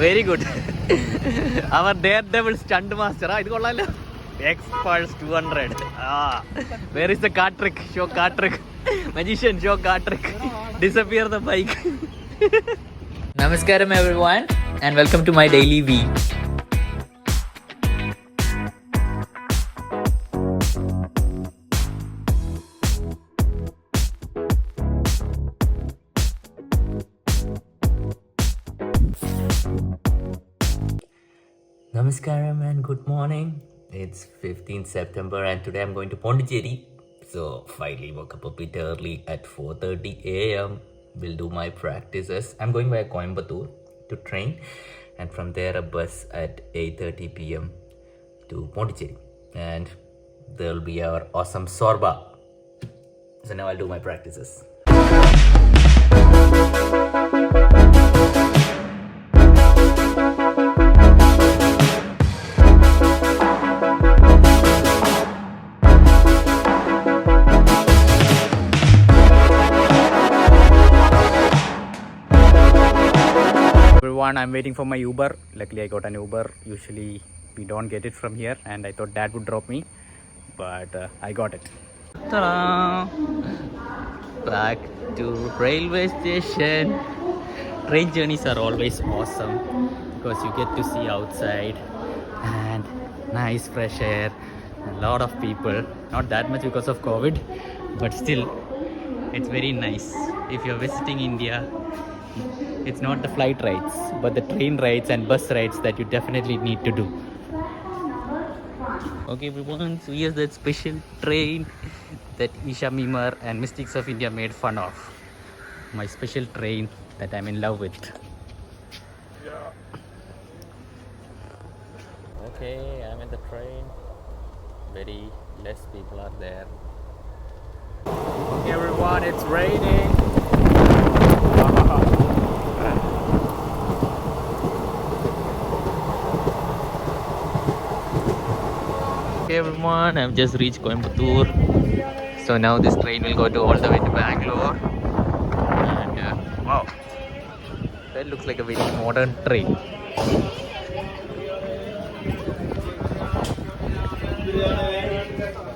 Very good. അവർ daredevil stunt master. ഇത് കൊള്ളാലോ. X-Pulse 200. Where is the card trick? Show card trick. Magician, show card trick. Disappear the bike. Namaskaram everyone and welcome to my daily V. Namaskaram and good morning. It's 15th September and today I'm going to Pondicherry. So finally woke up a bit early at 4:30 a.m. Will do my practices. I'm going via Coimbatore to train and from there a bus at 8:30 p.m. to Pondicherry. And there'll be our awesome Sorba. So now I'll do my practices. I'm waiting for my Uber. Luckily I got an Uber. Usually we don't get it from here and I thought Dad would drop me, but I got it. Ta-da! Back to railway station. Train journeys are always awesome because you get to see outside and nice fresh air, a lot of people, not that much because of COVID, but still it's very nice. If you're visiting India, it's not the flight rides, but the train rides and bus rides that you definitely need to do. Okay everyone, so here's that special train that Isha Mimar and Mystics of India made fun of. My special train that I'm in love with. Yeah. Okay, I'm in the train. Very less people are there. Okay everyone, it's raining. Okay everyone, I've just reached Coimbatore. So now this train will go all the way to Bangalore. And wow, that looks like a very modern train.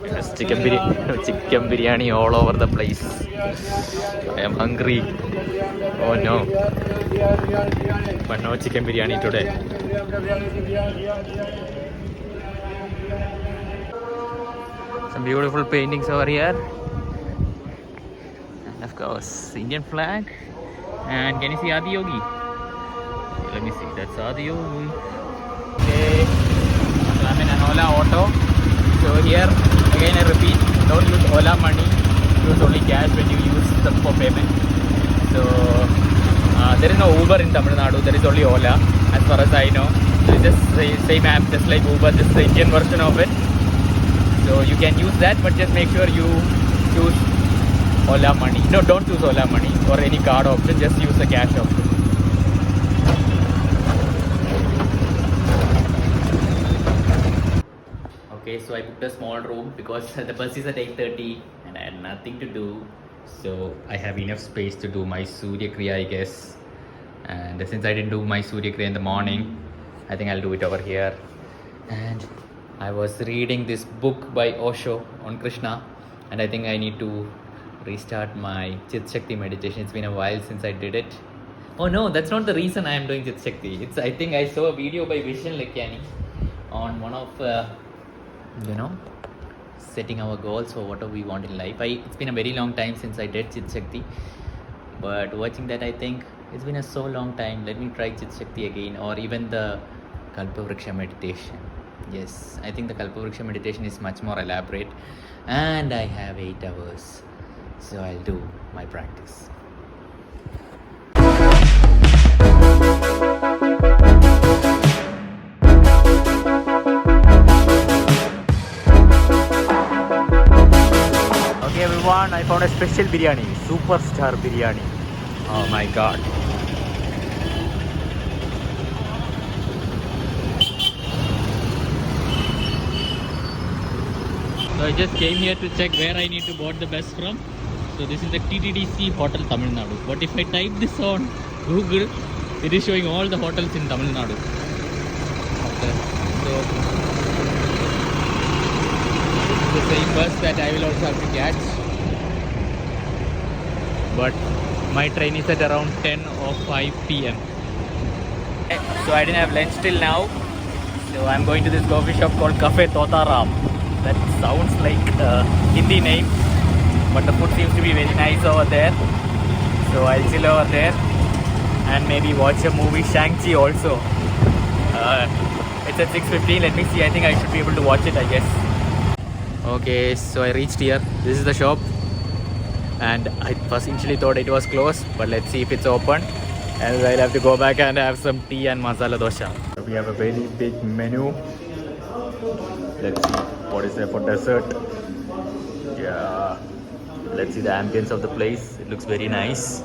There's chicken biryani all over the place. I am hungry. Oh no, but no chicken biryani today. Some beautiful paintings over here, and of course Indian flag. And can you see Adi Yogi? Let me see, that's Adi Yogi. Okay, so I'm in an Ola auto. So here again I repeat, don't use Ola money, use only cash when you use them for payment. So there is no Uber in Tamil Nadu, there is only Ola as far as I know. So it's just the same app, just like Uber, just the Indian version of it. So you can use that, but just make sure you choose Ola money. No, don't choose Ola money or any card option, just use the cash option. Okay, so I booked a small room because the bus is at 8:30 and I had nothing to do. So I have enough space to do my Surya Kriya, I guess. And since I didn't do my Surya Kriya in the morning, I think I'll do it over here. And I was reading this book by Osho on Krishna, and I think I need to restart my Chit Shakti meditation. It's been a while since I did it. Oh no, that's not the reason I am doing Chit Shakti. I think I saw a video by Vishen Lekyani on one of setting our goals for what we want in life. It's been a very long time since I did Chit Shakti, but watching that I think it's been a so long time. Let me try Chit Shakti again, or even the Kalpavriksha meditation. Yes, I think the Kalpavriksha meditation is much more elaborate, and I have 8 hours, so I'll do my practice. Okay everyone, I found a special biryani, superstar biryani. Oh my god. So I just came here to check where I need to board the bus from. So this is the TTDC Hotel Tamil Nadu. But if I type this on Google, it is showing all the hotels in Tamil Nadu. Okay. So the same bus that I will also have to catch. But my train is at around 10 or 5 p.m. So I didn't have lunch till now. So I'm going to this coffee shop called Cafe Totaram. That sounds like a Hindi name, but the food seems to be very nice over there. So I'll chill over there and maybe watch a movie, Shang-Chi also. It's at 6:15. Let me see. I think I should be able to watch it, I guess. Okay, so I reached here. This is the shop. And I first initially thought it was closed, but let's see if it's open. And I'll have to go back and have some tea and masala dosha. We have a very big menu. Let's see what is there for dessert. Yeah, let's see the ambience of the place. It looks very nice.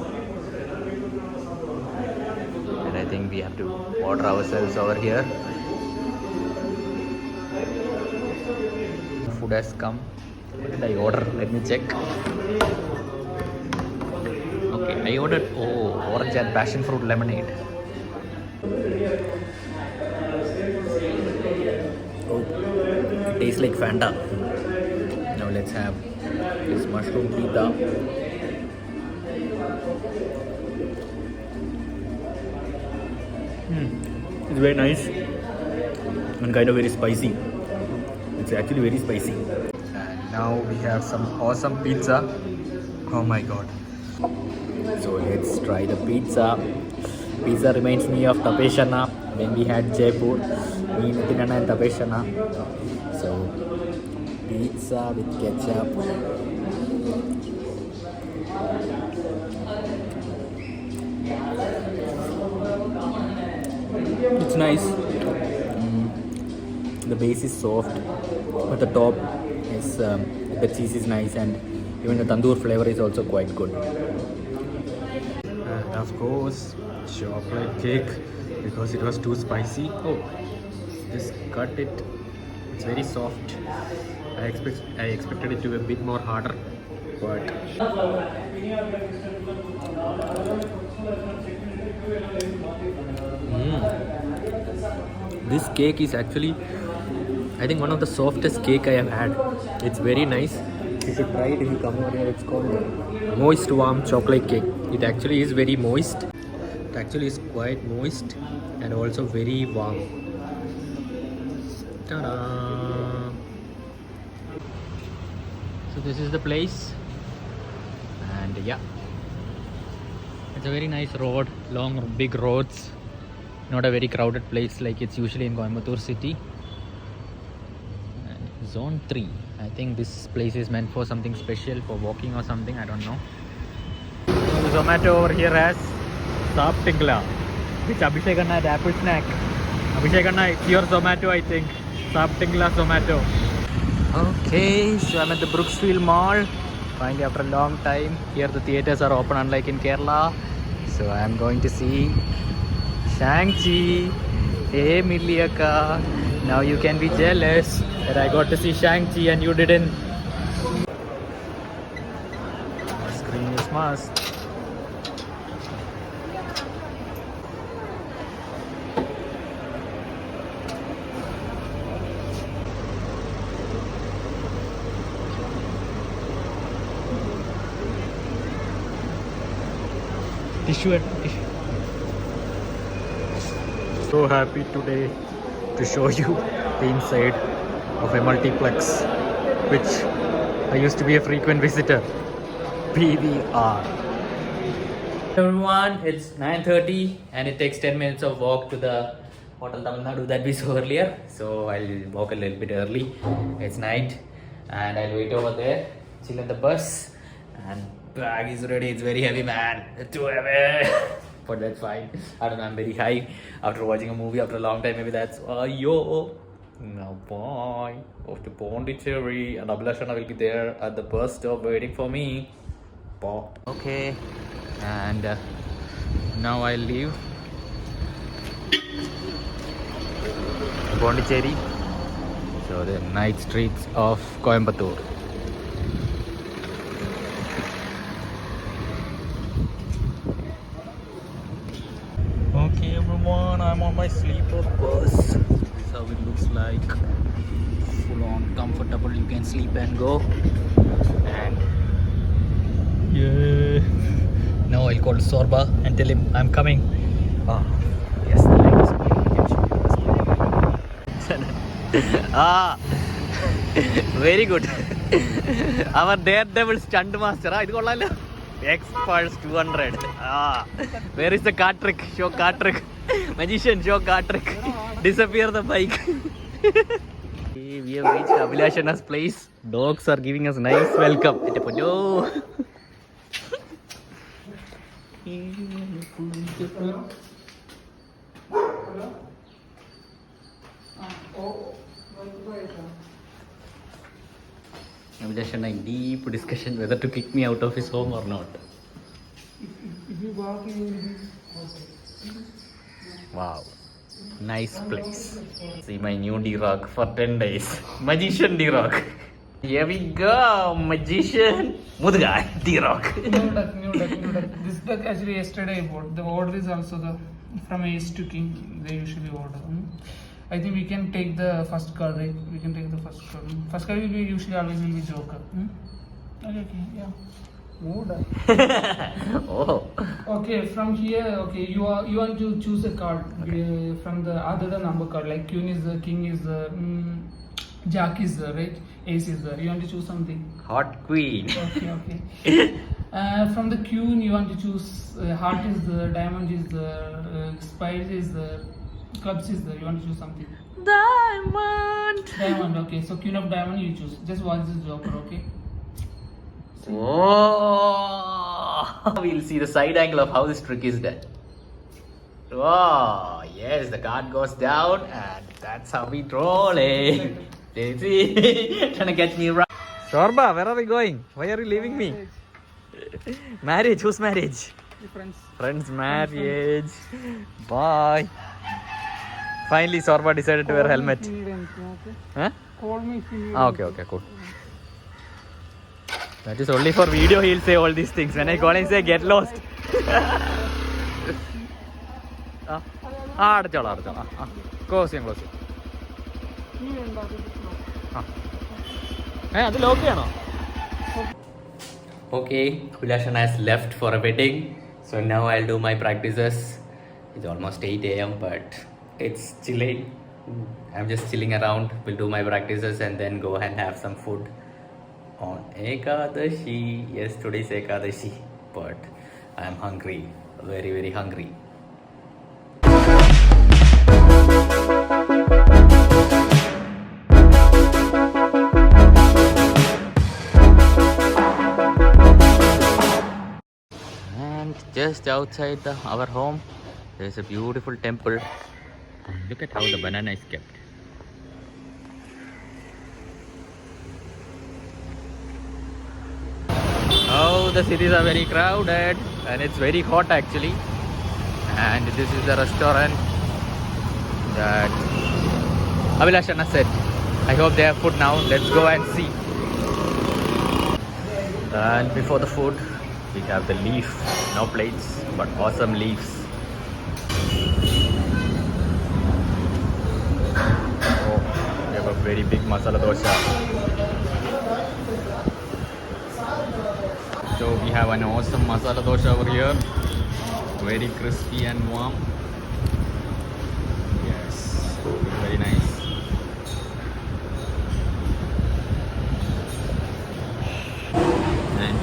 And I think we have to order ourselves over here. Food has come. What did I order? Let me check. Okay, I ordered orange and passion fruit lemonade. Oh, it tastes like Fanta. Now let's have this mushroom pita. It's very nice and kind of very spicy. It's actually very spicy. And now we have some awesome pizza. Oh my god. So let's try the pizza. Pizza reminds me of Tapeshana when we had Jaipur. Me, Nitinana and Tapeshana. So pizza with ketchup. It's nice. The base is soft, but the top is the cheese is nice, and even the tandoor flavor is also quite good. And of course, chocolate cake, because it was too spicy. Oh, just cut it. It's very soft. I expected it to be a bit more harder, but this cake is actually, I think, one of the softest cake I have had. It's very nice. You should try it if you come over here. It's called moist warm chocolate cake. It actually is very moist. It actually is quite moist and also very warm. Ta-da! So this is the place, and yeah, it's a very nice road, long big roads, not a very crowded place like it's usually in Coimbatore city. And zone 3, I think this place is meant for something special, for walking or something, I don't know. So Zomato over here has Saap Tingla, which Abhishek Anna had apple snack. Abhishek Anna, it's your Zomato, I think. Saap Tingla Zomato. Okay, so I'm at the Brooksfield Mall. Finally, after a long time, here the theatres are open, unlike in Kerala. So I'm going to see Shang-Chi. Hey Miliaka, now you can be jealous that I got to see Shang-Chi and you didn't. The screen is must. Tissue. So happy today to show you the inside of a multiplex, which I used to be a frequent visitor. PVR. Everyone, it's 9:30 and it takes 10 minutes of walk to the Hotel Tamil Nadu that we saw earlier. So I'll walk a little bit early. It's night and I'll wait over there, chill in the bus, and bag is ready. It's very heavy, man. It's too heavy. But that's fine. I don't know, I'm very high after watching a movie after a long time. Maybe that's yo. Now bye. Off to Pondicherry, and Abhilashana will be there at the bus stop waiting for me. Bye. Okay, and now I'll leave Pondicherry. So the night streets of Coimbatore. everyone, I'm on my sleeper bus. This is how it looks like. Full on comfortable, you can sleep and go. And yeah. Now I'll call Sorba and tell him I'm coming. Ah, yes, the light is coming. Ah, very good. Our daredevil stunt master. Ah, idu kollalo. X-Pulse 200. Ah, where is the card trick? Show card trick. Magician, show card trick. Disappear the bike. We have reached Abhilashana's place. Dogs are giving us nice welcome. No. Abhilashana in deep discussion whether to kick me out of his home or not. If you walk, you will be. Wow, nice place. See my new D-Rock for 10 days. Magician D-Rock. Here we go, magician. Muduga D-Rock. New duck. This duck actually yesterday I bought. The order is also from Ace to King. They usually order. I think we can take the first card, right? We can take the first card. First card will be usually always will be Joker. Okay, yeah. New duck. Oh. Okay, from here, okay, you want to choose a card from the other the number card. Like Queen is the, King is the, Jack is the, right? Ace is the. You want to choose something. Hot Queen. Okay. From the Queen, you want to choose Heart is the, Diamond is the, Spades is the, Clubs is the. You want to choose something. Diamond. Okay. So Queen of Diamond you choose. Just watch this Joker. Okay. Oh. We'll see the side angle of how this trick is done. Oh, yes, the card goes down, and that's how we troll it. See, trying to catch me right. Sorba, where are we going? Why are you leaving me? Marriage. Whose marriage? Friends marriage. Bye. Finally, Sorba decided to wear helmet. Huh? Call me if you need. Okay, cool. That is only for video. He'll say all these things. When I call and say get lost. അടച്ചോളാം. Close ചെയ്യാം. അത് lock ചെയ്യണോ? Okay, Abhilashana has left for a wedding. So now I'll do my practices. It's almost 8 a.m. but it's chilling. I'm just chilling around. We'll do my practices and then go and have some food on Ekadashi. Yes, today's Ekadashi. But I'm hungry. Very, very hungry. And just outside our home, there's a beautiful temple. Look at how the banana is kept. Oh, the cities are very crowded and it's very hot actually. And this is the restaurant that Abhilashana said. I hope they have food now. Let's go and see. And before the food, we have the leaf. No plates, but awesome leaves. Oh, we have a very big masala dosha. So we have an awesome masala dosha over here. Very crispy and warm. Yes, very nice. And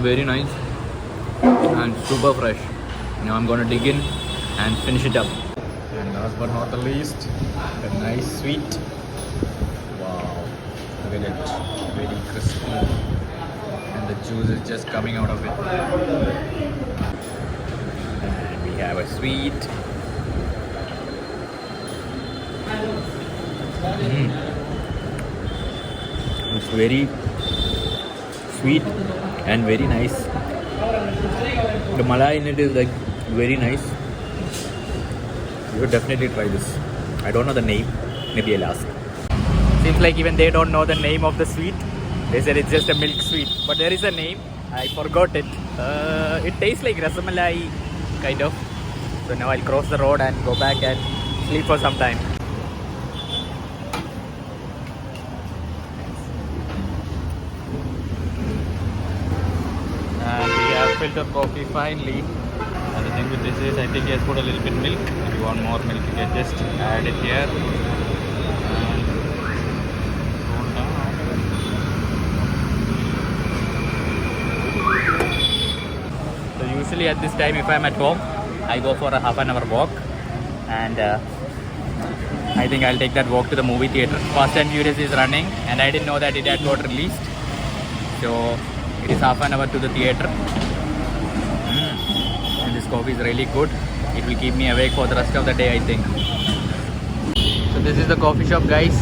very nice and super fresh. Now I'm gonna dig in and finish it up. And last but not the least, the nice sweet. Wow, look at it, very crispy. And the juice is just coming out of it. And we have a sweet. It's very sweet and very nice. The malai in it is like very nice. You should definitely try this. I don't know the name. Maybe I'll ask. Seems like even they don't know the name of the sweet. They said it's just a milk sweet, but there is a name. I forgot it. It tastes like rasamalai, kind of. So now I'll cross the road and go back and sleep for some time. And we have filter coffee finally. And the thing with this is, I think he has put a little bit milk. If you want more milk, you can just add it here. And go down. So usually at this time, if I'm at home, I go for a half an hour walk. And I think I'll take that walk to the movie theater. Fast and Furious is running, and I didn't know that it had got released. So it is half an hour to the theater. And this coffee is really good. It will keep me awake for the rest of the day, I think. So this is the coffee shop, guys.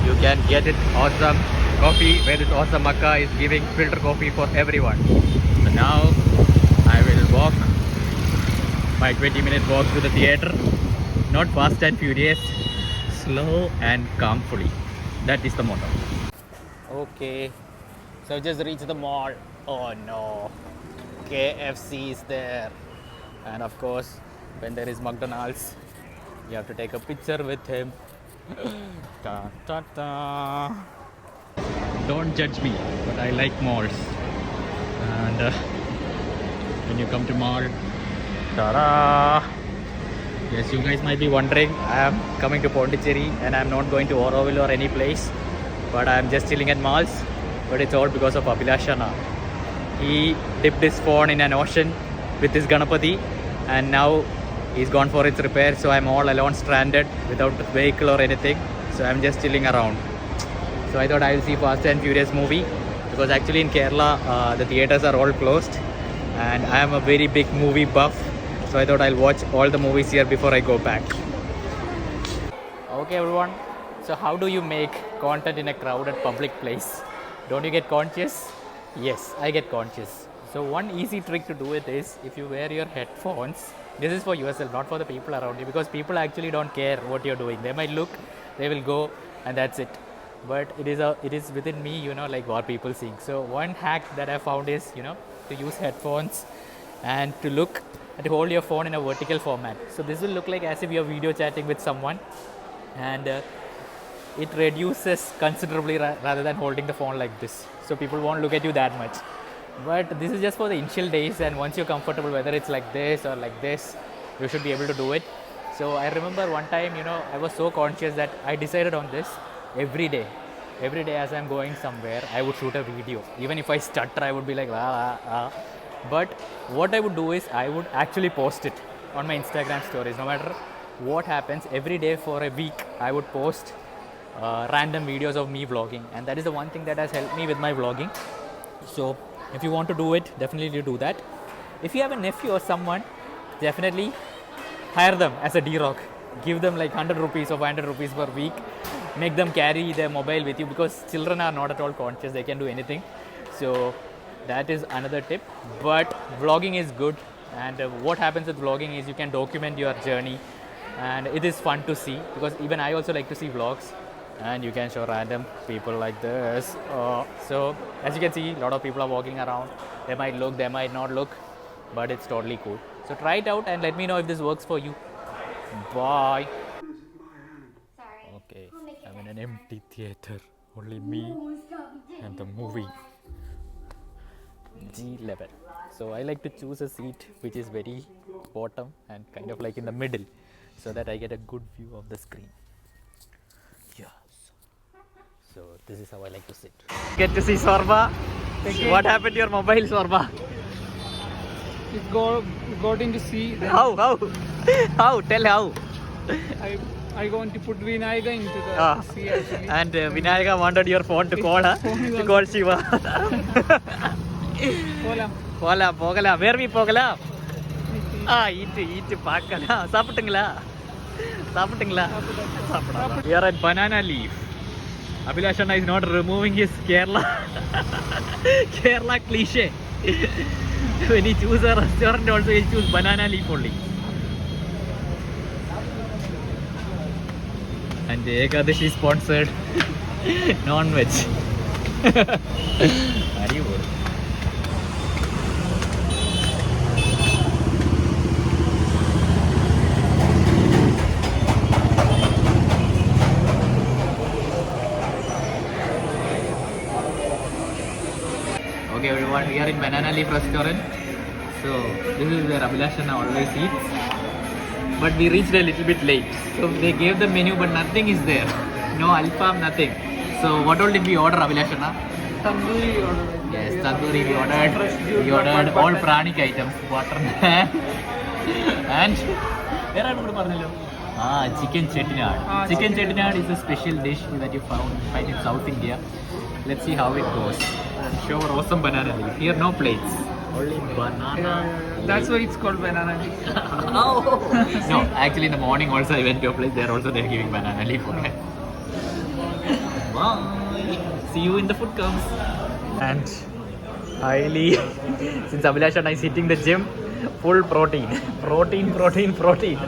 You can get it awesome coffee where this awesome Akka is giving filter coffee for everyone. So now I will walk my 20-minute walk to the theater. Not fast and furious, slow and calmfully. That is the motto. Okay, so just reached the mall. Oh no, KFC is there. And of course, when there is McDonald's, you have to take a picture with him. Ta ta ta. Don't judge me, but I like malls. And when you come to mall, ta-da! Yes, you guys might be wondering, I am coming to Pondicherry and I am not going to Auroville or any place, but I am just chilling at malls. But it's all because of Abhilashana. He dipped his phone in an ocean with his Ganapati, and now he's gone for its repair. So I'm all alone, stranded, without a vehicle or anything. So I'm just chilling around. So I thought I'll see Fast and Furious movie, because actually in Kerala the theaters are all closed, and I am a very big movie buff. So I thought I'll watch all the movies here before I go back. Okay everyone, so how do you make content in a crowded public place? Don't you get conscious? Yes, I get conscious. So one easy trick to do it is, if you wear your headphones, this is for yourself, not for the people around you, because people actually don't care what you're doing. They might look, they will go, and that's it. But it is within me, you know, like what people think. So one hack that I found is, you know, to use headphones and to look and to hold your phone in a vertical format. So this will look like as if you're video chatting with someone, and it reduces considerably rather than holding the phone like this. So people won't look at you that much. But this is just for the initial days, and once you're comfortable, whether it's like this or like this, you should be able to do it. So I remember one time, you know, I was so conscious that I decided on this. Every day as I'm going somewhere, I would shoot a video. Even if I stutter, I would be like, But what I would do is, I would actually post it on my Instagram stories. No matter what happens, every day for a week, I would post random videos of me vlogging. And that is the one thing that has helped me with my vlogging. So if you want to do it, definitely do that. If you have a nephew or someone, definitely hire them as a D-Rock. Give them like 100 rupees or 500 rupees per week. Make them carry their mobile with you, because children are not at all conscious. They can do anything. So that is another tip. But vlogging is good, and what happens with vlogging is you can document your journey, and it is fun to see, because even I also like to see vlogs, and you can show random people like this. So as you can see, a lot of people are walking around. They might look, they might not look, but it's totally cool. So try it out and let me know if this works for you. Bye. Okay, I'm in an empty theater, only me and the movie. G11. So I like to choose a seat which is very bottom and kind of like in the middle, so that I get a good view of the screen. Yes. So this is how I like to sit. Get to see Sorba. What happened to your mobile, Sorba? It got into sea. How? Tell how. I going to put Vinayaga into the sea actually. And Vinayaga wanted your phone to call her, to call Shiva. Pogala. Where we pogala? Eat pakala. Saputingla. We are at Banana Leaf. Abhilashana is not removing his Kerala cliche. When he chooses a restaurant also, he choose Banana Leaf only. And the Ekadashi sponsored non-veg. we are in Banana Leaf restaurant. So this is where Abhilashana always eats. But we reached a little bit late. So they gave the menu but nothing is there. No alfam, nothing. So what all did we order, Abhilashana? Tandoori order. Yes, tandoori we ordered all pranic items. Butter naan. And where are we? Chicken chettinad. Chicken chettinad is a special dish that you find in South India. Let's see how it goes. I'm sure awesome banana leaf. Here no plates. Only banana. That's why it's called banana leaf. No, actually in the morning also I went to a place there also they're giving banana leaf. Okay. Bye. See you in the food comes. And highly since Abhilashana is hitting the gym, full protein. Protein.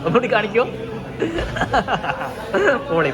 ഒന്നുകൂടി കാണിക്കോ? പൊളി